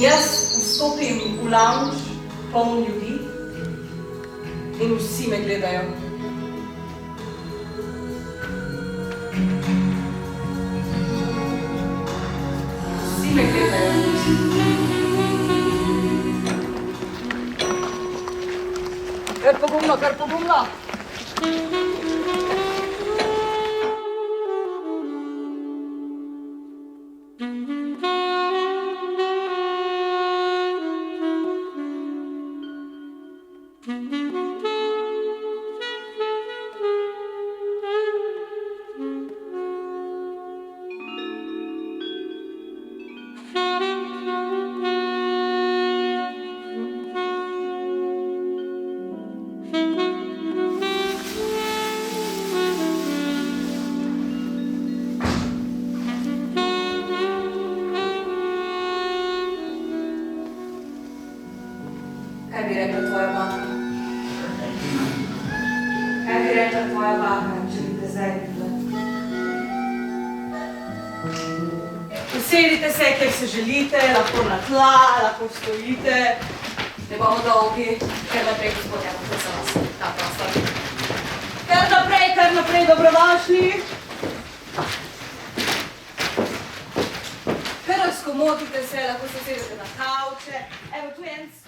jaz vstopim v lounge, poln ljudi in vsi me gledajo. Vsi me gledajo. Kar pogumno, kar pogumno. Kaj bi rekla tvoja baka? Kaj bi rekla tvoja baka, če bi te zdaj videla? Usedite se, kjer se želite, lahko na tla, lahko stojite. Ne bomo dolgi, ker naprej, gospodja, to se vas ta prostor. Kar naprej, dobrodošli. Kar razkomotite se, lahko se sedete na kavče. Evo, tu je en